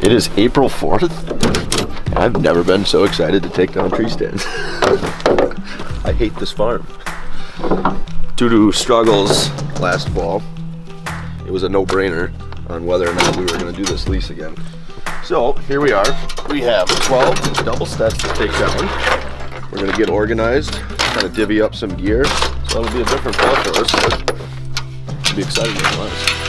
It is April 4th. I've never been so excited to take down tree stands. I hate this farm. Due to struggles last fall, it was a no-brainer on whether or not we were going to do this lease again. So here we are. We have 12 double sets to take down. We're going to get organized, kind of divvy up some gear. So it'll be a different fall for us, but it'll be exciting nonetheless.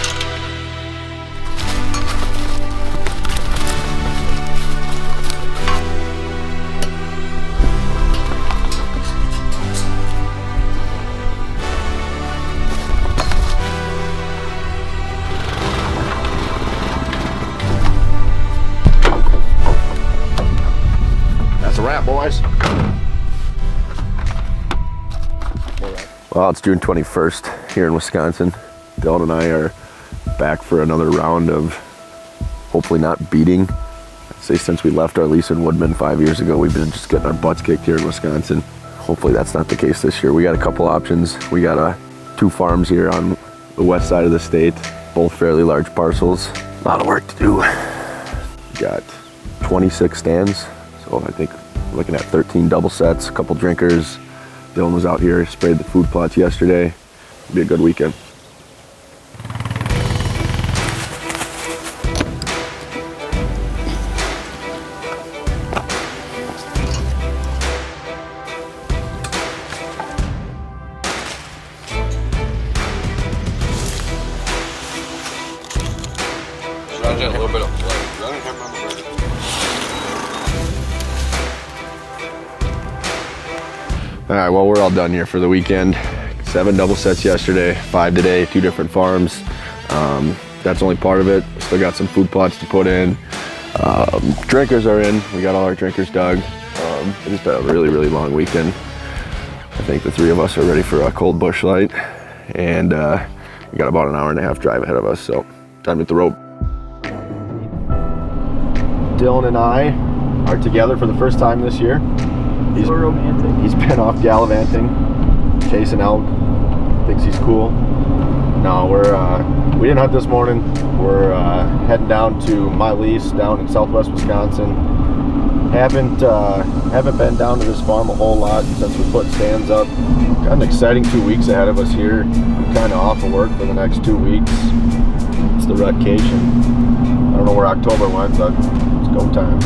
Boys. Well, it's June 21st here in Wisconsin. Dylan and I are back for another round of hopefully not beating. I'd say since we left our lease in Woodman 5 years ago, we've been just getting our butts kicked here in Wisconsin. Hopefully that's not the case this year. We got a couple options. We got two farms here on the west side of the state, both fairly large parcels. A lot of work to do. We got 26 stands, so I think looking at 13 double sets, a couple drinkers. Dylan was out here, sprayed the food plots yesterday. It'll be a good weekend. Should I get a little bit of flavor? All right, well, we're all done here for the weekend. 7 double sets yesterday, 5 today, 2 different farms. That's only part of it. Still got some food plots to put in. Drinkers are in. We got all our drinkers dug. It's just been a really, really long weekend. I think the 3 of us are ready for a cold bush light. And we got about an hour and a half drive ahead of us, so time to hit the road. Dylan and I are together for the first time this year. He's romantic. He's been off gallivanting, chasing elk. Thinks he's cool. No, we didn't hunt this morning. We're heading down to my lease down in southwest Wisconsin. Haven't been down to this farm a whole lot since we put stands up. Got an exciting 2 weeks ahead of us here. I'm kind of off of work for the next 2 weeks. It's the RUT-cation. I don't know where October went, but it's go time.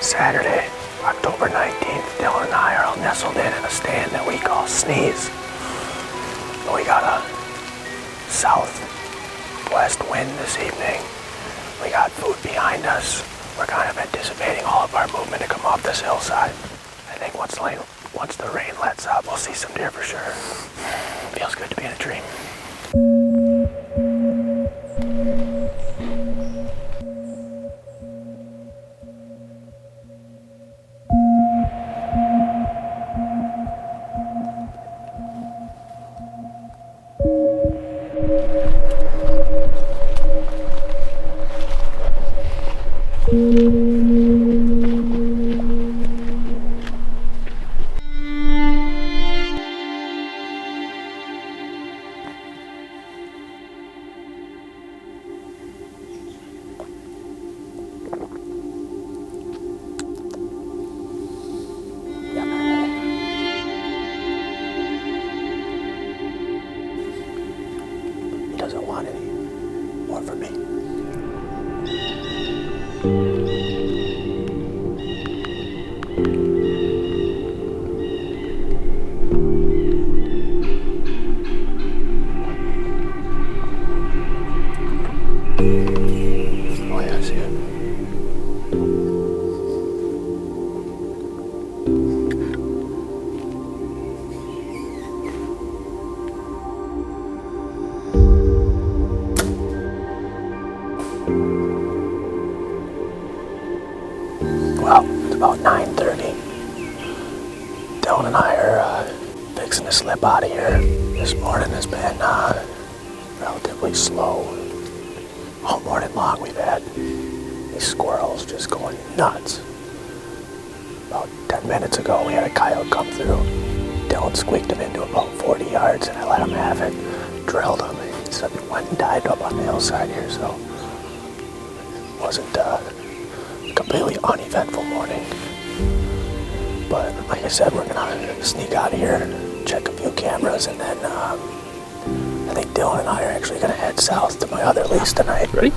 Saturday, October 19th, Dylan and I are all nestled in a stand that we call Sneeze. We got a southwest wind this evening. We got food behind us. We're kind of anticipating all of our movement to come off this hillside. I think once the rain lets up, we'll see some deer for sure. Feels good to be in a dream. Doesn't want any more from me. Oh yeah, I see it. Well, it's about 9:30. Dylan and I are fixing to slip out of here. This morning has been relatively slow. All morning long we've had these squirrels just going nuts. About 10 minutes ago we had a coyote come through. Dylan squeaked him into about 40 yards and I let him have it. Drilled him. He said he went and died up on the hillside here, so it wasn't a completely uneventful morning. But like I said, we're gonna sneak out of here, check a few cameras, and then I think Dylan and I are actually gonna head south to my other lease tonight. Ready?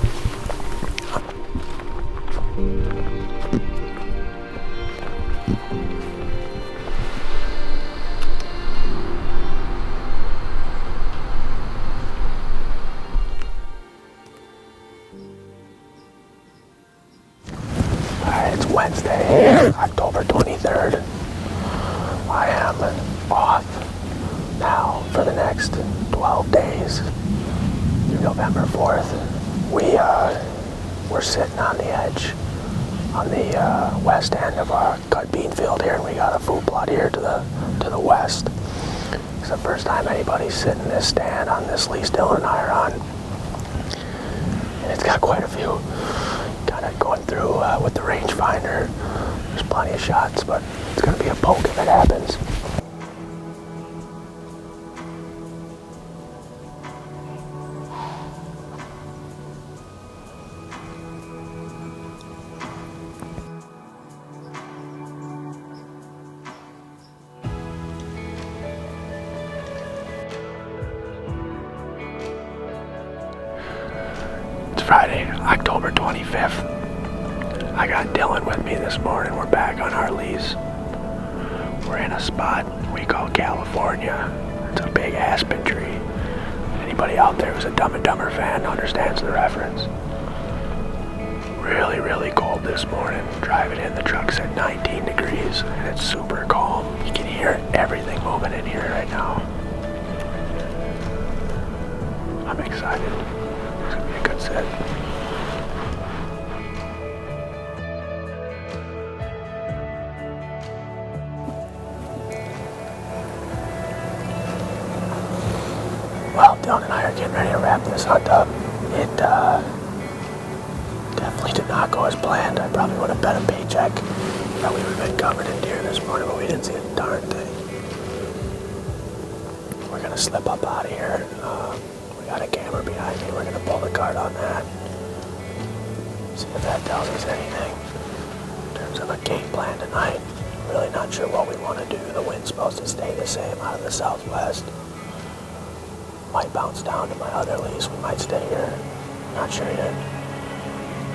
It's Wednesday, October 23rd. I am off now for the next 12 days through November 4th. We're sitting on the edge on the west end of our cut bean field here, and we got a food plot here to the west. It's the first time anybody's sitting in this stand on this lease Dylan and I are on. And it's got quite a few. Kind of going through with the rangefinder. There's plenty of shots, but it's going to be a poke if it happens. It's Friday, October 25th. I got Dylan with me this morning. We're back on our lease. We're in a spot we call California. It's a big aspen tree. Anybody out there who's a Dumb and Dumber fan understands the reference. Really, really cold this morning. Driving in, the truck's at 19 degrees and it's super calm. You can hear everything moving in here right now. I'm excited. It's gonna be a good set. Well, Dylan and I are getting ready to wrap this hunt up. It definitely did not go as planned. I probably would have bet a paycheck that we would have been covered in deer this morning, but we didn't see a darn thing. We're gonna slip up out of here. We got a camera behind me. We're gonna pull the card on that. See if that tells us anything in terms of a game plan tonight. Really not sure what we want to do. The wind's supposed to stay the same out of the southwest. Might bounce down to my other lease. We might stay here. Not sure yet.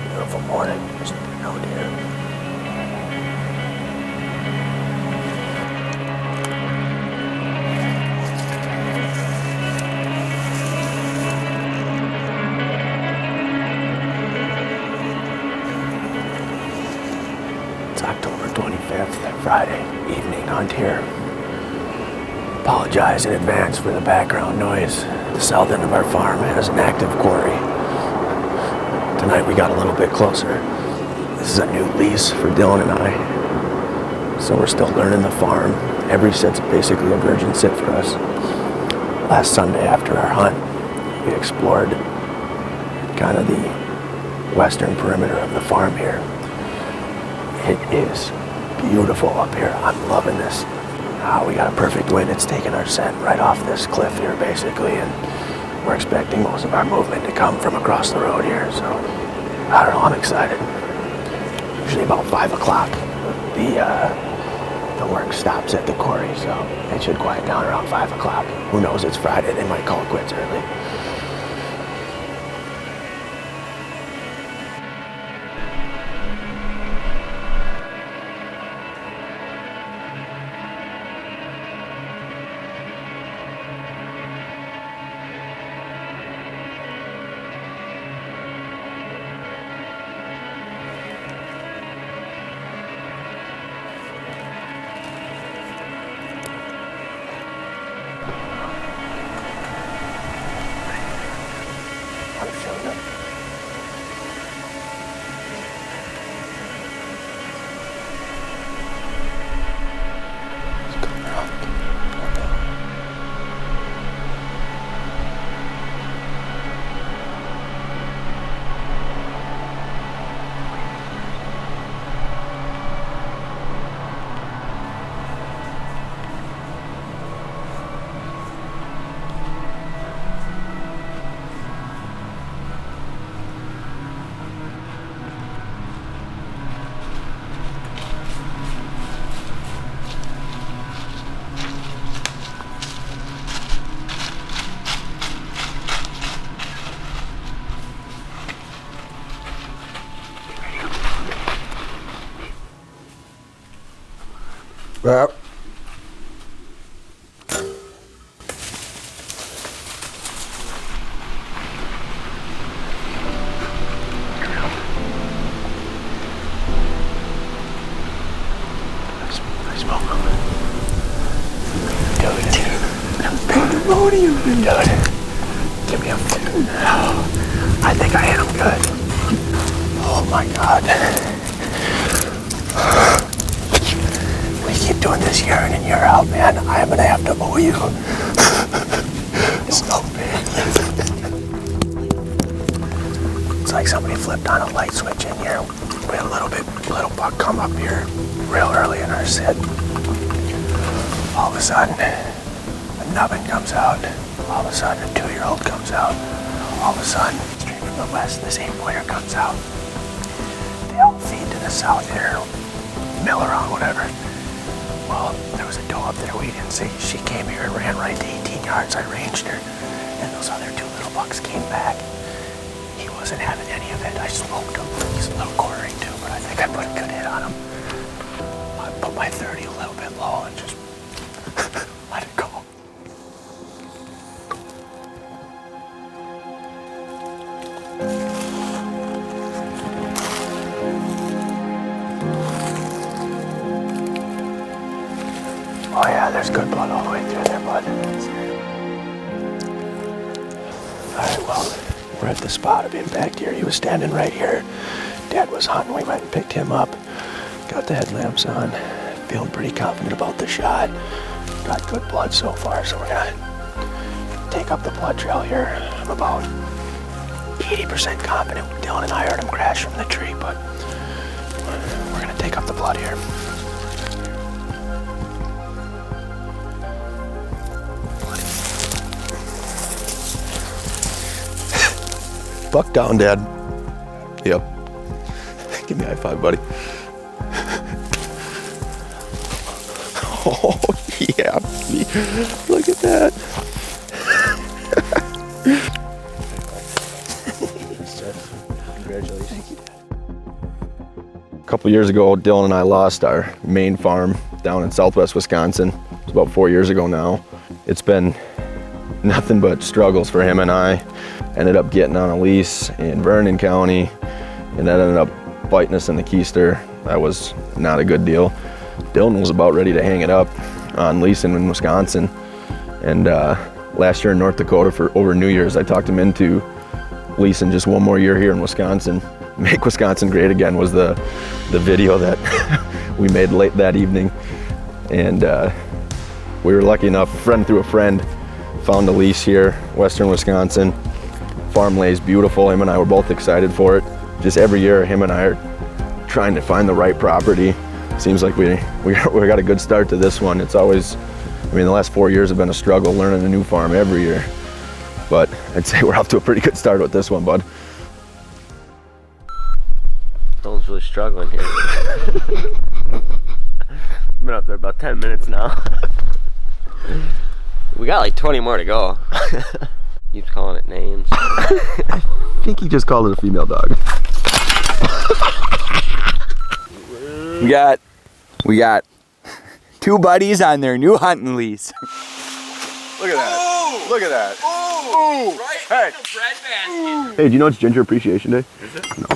Beautiful morning. Just no deer. It's October 25th, Friday evening hunt here. Apologize in advance for the background noise. The south end of our farm has an active quarry. Tonight we got a little bit closer. This is a new lease for Dylan and I. So we're still learning the farm. Every sit's basically a virgin sit for us. Last Sunday after our hunt, we explored kind of the western perimeter of the farm here. It is beautiful up here. I'm loving this. We got a perfect wind. It's taking our scent right off this cliff here, basically, and we're expecting most of our movement to come from across the road here, so I don't know, I'm excited. Usually about 5 o'clock, the work stops at the quarry, so it should quiet down around 5 o'clock. Who knows, it's Friday, they might call it quits early. Yep. I smell them. Dude. Pandemonium. Dude. Give me a phone. I think I hit him good. Oh my God. We keep doing this year in and year out, man. I'm gonna have to owe you. So bad. It's like somebody flipped on a light switch in here. We had a little buck come up here real early in our sit. All of a sudden, a nubbin comes out. All of a sudden, a 2-year-old comes out. All of a sudden, straight from the west, this 8-pointer comes out. They all feed to the south here, mill around, whatever. Well, there was a doe up there we didn't see. She came here and ran right to 18 yards. I ranged her, and those other 2 little bucks came back. He wasn't having any of it. I smoked him. He's a little quartering too, but I think I put a good hit on him. I put my 30 a little bit low and just let it go. Oh yeah, there's good blood all the way through there, bud. Alright, well, we're at the spot of impact here. He was standing right here. Dad was hunting. We went and picked him up. Got the headlamps on. Feeling pretty confident about the shot. Got good blood so far, so we're gonna take up the blood trail here. I'm about 80% confident Dylan and I heard him crash from the tree, but we're gonna take up the blood here. Buck down, Dad. Yep. Give me a high five, buddy. Oh, yeah. Look at that. Congratulations. Thank you, Dad. A couple years ago, Dylan and I lost our main farm down in southwest Wisconsin. It's about 4 years ago now. It's been nothing but struggles for him and I. Ended up getting on a lease in Vernon County, and that ended up biting us in the keister. That was not a good deal. Dylan was about ready to hang it up on leasing in Wisconsin. And last year in North Dakota for over New Year's, I talked him into leasing just one more year here in Wisconsin. Make Wisconsin Great Again was the video that we made late that evening. And we were lucky enough, friend through a friend, found a lease here, western Wisconsin. Farm lays beautiful. Him and I were both excited for it. Just every year, him and I are trying to find the right property. Seems like we got a good start to this one. It's always, I mean, the last 4 years have been a struggle learning a new farm every year. But I'd say we're off to a pretty good start with this one, bud. Dylan's really struggling here. Been up there about 10 minutes now. We got like 20 more to go. Keeps calling it names. I think he just called it a female dog. We got 2 buddies on their new hunting lease. Look at that. Look at that. Oh! Right Hey. in the bread basket. Hey, do you know it's Ginger Appreciation Day? Is it? No.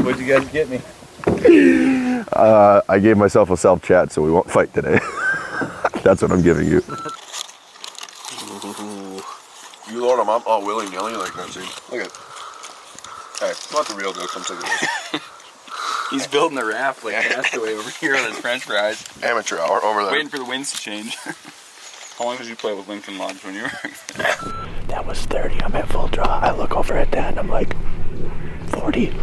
What'd you guys get me? I gave myself a self-chat, so we won't fight today. That's what I'm giving you. You load them up all willy-nilly like that, see? Look at it. Hey, not the real deal, come take it. He's building a raft like Castaway over here on his french fries. Amateur hour over there. Waiting for the winds to change. How long did you play with Lincoln Lodge when you were? That was 30. I'm at full draw. I look over at that and I'm like, 40.